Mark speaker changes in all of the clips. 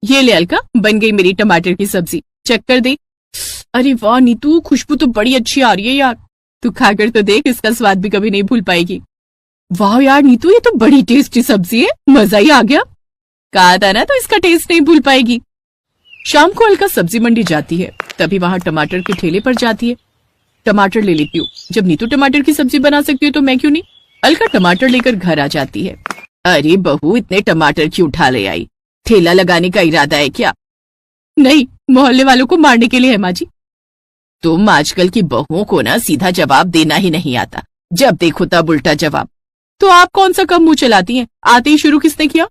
Speaker 1: ये ले अलका, बन गई मेरी टमाटर की सब्जी, चेक कर दे। अरे वाह नीतू, खुशबू तो बड़ी अच्छी आ रही है यार। तू खाकर तो देख, इसका स्वाद भी कभी नहीं भूल पाएगी। वाह यार नीतू, ये तो बड़ी टेस्टी सब्जी है, मजा ही आ गया। कहा था ना, तो इसका टेस्ट नहीं भूल पाएगी। शाम को अलका सब्जी मंडी जाती है, तभी वहां टमाटर के ठेले पर जाती है। टमाटर ले लेती हूँ, जब नीतू टमाटर की सब्जी बना सकती है तो मैं क्यों नहीं। अलका टमाटर लेकर घर आ जाती है। अरे बहू, इतने टमाटर क्यों उठा ले आई? ठेला लगाने का इरादा है क्या? नहीं, मोहल्ले वालों को मारने के लिए है माँ जी। तुम आजकल की बहुओं को ना सीधा जवाब देना ही नहीं आता, जब देखो तब उल्टा जवाब। तो आप कौन सा कम मुंह चलाती हैं? आते ही शुरू किसने किया?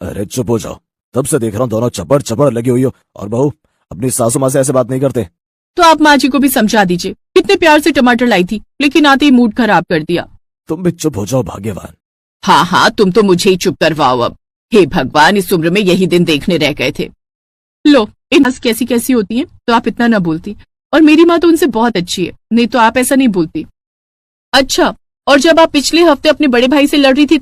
Speaker 2: अरे चुप हो जाओ, तब से देख रहा हूँ दोनों चपड़ चपड़ लगी हुई हो। और बहू, अपनी सासू माँ से ऐसे बात नहीं करते।
Speaker 1: तो आप माँ जी को भी समझा दीजिए, कितने प्यार से टमाटर लाई थी, लेकिन आते ही मूड खराब कर दिया।
Speaker 2: तुम भी चुप हो जाओ भाग्यवान।
Speaker 1: हाँ हाँ, तुम तो मुझे ही चुप करवाओ अब। हे भगवान, इस उम्र में यही दिन देखने रह गए थे। लो, इन कैसी कैसी होती हैं, तो आप इतना ना बोलती। और मेरी माँ तो उनसे बहुत अच्छी है, नहीं तो आप ऐसा नहीं बोलती। अच्छा, और जब आप पिछले हफ्ते अपने बड़े भाई से लड़ रही थी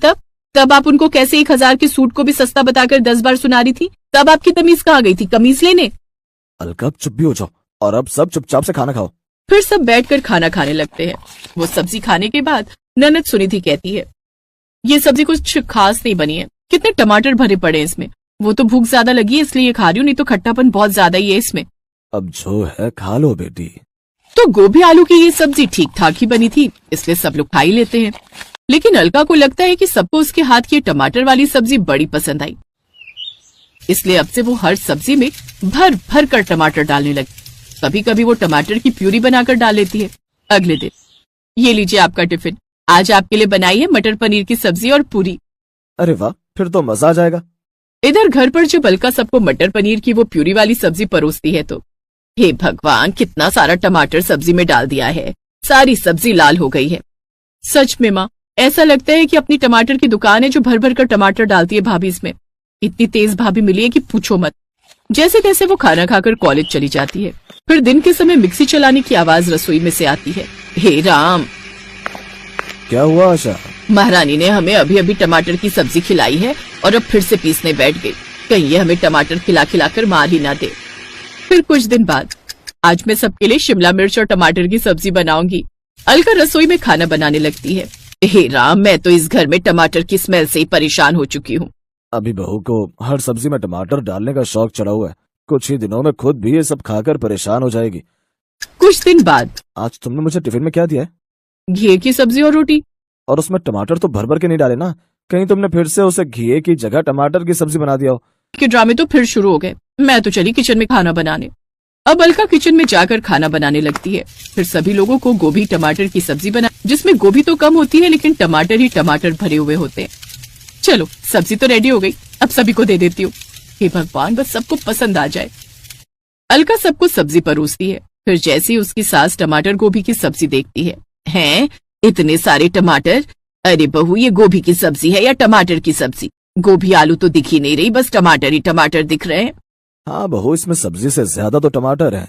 Speaker 1: तब आप उनको कैसे 1000 के सूट को भी सस्ता बताकर 10 बार सुना रही थी? तब आपकी तमीज कहाँ गई थी कमीज लेने?
Speaker 2: अलका चुप भी हो जाओ, और अब सब चुपचाप से खाना खाओ।
Speaker 1: फिर सब बैठकर खाना खाने लगते हैं। वो सब्जी खाने के बाद ननद सुनिधि कहती है, ये सब्जी कुछ खास नहीं बनी है, कितने टमाटर भरे पड़े हैं इसमें। वो तो भूख ज्यादा लगी है इसलिए खा रही हूँ, नहीं तो खट्टापन बहुत ज्यादा ही है इसमें।
Speaker 2: अब जो है खा लो बेटी।
Speaker 1: तो गोभी आलू की ये सब्जी ठीक ठाक ही बनी थी, इसलिए सब लोग खा ही लेते हैं। लेकिन अलका को लगता है कि सबको उसके हाथ की टमाटर वाली सब्जी बड़ी पसंद आई, इसलिए अब से वो हर सब्जी में भर भर कर टमाटर डालने लगी। कभी कभी वो टमाटर की प्यूरी बनाकर डाल लेती है। अगले दिन, ये लीजिए आपका टिफिन, आज आपके लिए बनाई है मटर पनीर की सब्जी और पूरी।
Speaker 2: अरे वाह, फिर तो मजा आ जाएगा।
Speaker 1: इधर घर पर जब अलका सबको मटर पनीर की वो प्यूरी वाली सब्जी परोसती है तो हे भगवान, कितना सारा टमाटर सब्जी में डाल दिया है, सारी सब्जी लाल हो गई है। सच में माँ, ऐसा लगता है कि अपनी टमाटर की दुकान है जो भर भर कर टमाटर डालती है भाभी इसमें। इतनी तेज भाभी मिली है कि पूछो मत। जैसे तैसे वो खाना खाकर कॉलेज चली जाती है। फिर दिन के समय मिक्सी चलाने की आवाज रसोई में से आती है। हे राम,
Speaker 2: क्या हुआ आशा?
Speaker 1: महारानी ने हमें अभी अभी टमाटर की सब्जी खिलाई है और अब फिर से पीसने बैठ गई। कहीं ये हमें टमाटर खिला खिलाकर मार ही ना दे। फिर कुछ दिन बाद, आज मैं सबके लिए शिमला मिर्च और टमाटर की सब्जी बनाऊंगी। अलका रसोई में खाना बनाने लगती है। हे राम, मैं तो इस घर में टमाटर की स्मेल से ही परेशान हो चुकी हूँ।
Speaker 2: अभी बहू को हर सब्जी में टमाटर डालने का शौक चढ़ा हुआ है, कुछ ही दिनों में खुद भी ये सब खाकर परेशान हो जाएगी।
Speaker 1: कुछ दिन बाद,
Speaker 2: आज तुमने मुझे टिफिन में क्या दिया है?
Speaker 1: घी की सब्जी और रोटी।
Speaker 2: और उसमें टमाटर तो भर भर के नहीं डाले ना? कहीं तुमने फिर से उसे घी की जगह टमाटर की सब्जी बना दिया हो?
Speaker 1: के ड्रामे तो फिर शुरू हो गए। मैं तो चली किचन में खाना बनाने। अब अलका किचन में जाकर खाना बनाने लगती है। फिर सभी लोगों को गोभी टमाटर की सब्जी बना, जिसमें गोभी तो कम होती है लेकिन टमाटर ही टमाटर भरे हुए होते हैं। चलो, सब्जी तो रेडी हो गई, अब सभी को दे देती हूँ। हे भगवान, बस सबको पसंद आ जाए। अलका सबको सब्जी परोसती है। फिर जैसे ही उसकी सास टमाटर गोभी की सब्जी देखती है, हैं इतने सारे टमाटर। अरे बहू, ये गोभी की सब्जी है या टमाटर की सब्जी? गोभी आलू तो दिख ही नहीं रही, बस टमाटर ही टमाटर दिख रहे हैं।
Speaker 2: हाँ बहू, इसमें सब्जी से ज्यादा तो टमाटर है।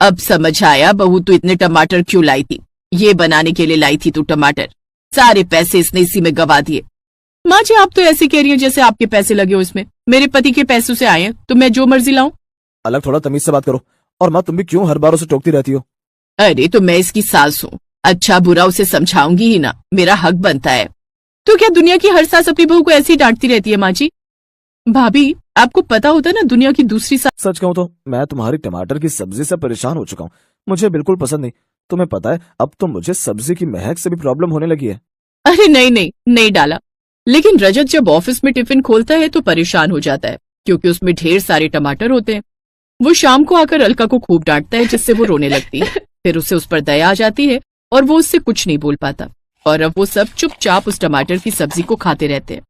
Speaker 1: अब समझ आया बहू, तू इतने टमाटर क्यों लाई थी। ये बनाने के लिए लाई थी तू टमाटर। सारे पैसे इसने इसी में गवा दिए। माँ जी, आप तो ऐसे कह रही हैं जैसे आपके पैसे लगे हो इसमें। मेरे पति के पैसों से आए हैं, तो मैं जो मर्जी लाऊं।
Speaker 2: अलग थोड़ा तमीज से बात करो। और माँ, तुम भी क्यों हर बार उसे टोकती रहती हो?
Speaker 1: अरे तो मैं इसकी सास हूँ, अच्छा बुरा उसे समझाऊंगी ही ना, मेरा हक बनता है। तो क्या दुनिया की हर सास अपनी बहू को ऐसे ही डांटती रहती है माँ जी? भाभी, आपको पता होता ना दुनिया की दूसरी सास।
Speaker 2: सच कहूँ तो मैं तुम्हारी टमाटर की सब्जी से परेशान हो चुका हूँ। मुझे बिल्कुल पसंद नहीं। तुम्हें पता है, अब तो मुझे सब्जी की महक से भी प्रॉब्लम होने लगी है।
Speaker 1: अरे नहीं नहीं, नहीं डाला। लेकिन रजत जब ऑफिस में टिफिन खोलता है तो परेशान हो जाता है, क्योंकि उसमें ढेर सारे टमाटर होते हैं। वो शाम को आकर अलका को खूब डांटता है, जिससे वो रोने लगती है। फिर उसे उस पर दया आ जाती है और वो उससे कुछ नहीं बोल पाता। और अब वो सब चुपचाप उस टमाटर की सब्जी को खाते रहते हैं।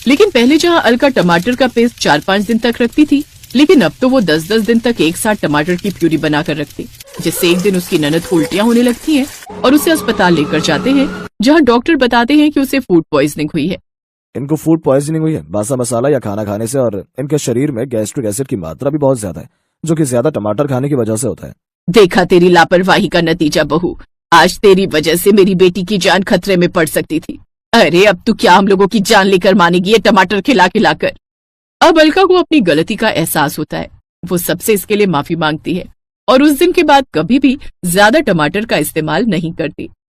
Speaker 1: लेकिन पहले जहाँ अलका टमाटर का पेस्ट 4-5 दिन तक रखती थी, लेकिन अब तो वो 10-10 दिन तक एक साथ टमाटर की प्यूरी बनाकर रखती, जिससे एक दिन उसकी ननद को उल्टियां होने लगती हैं और उसे अस्पताल लेकर जाते हैं, जहाँ डॉक्टर बताते हैं कि उसे फूड पॉइजनिंग हुई है।
Speaker 2: इनको फूड पॉइजनिंग हुई है बासा मसाला या खाना खाने से, और इनके शरीर में गैस्ट्रिक एसिड की मात्रा भी बहुत ज्यादा है, जो कि ज्यादा टमाटर खाने की वजह से होता है।
Speaker 1: देखा तेरी लापरवाही का नतीजा बहू, आज तेरी वजह से मेरी बेटी की जान खतरे में पड़ सकती थी। अरे अब तू क्या हम लोगों की जान लेकर मानेगी ये टमाटर खिला खिलाकर। अब अलका को अपनी गलती का एहसास होता है। वो सबसे इसके लिए माफी मांगती है और उस दिन के बाद कभी भी ज्यादा टमाटर का इस्तेमाल नहीं करती।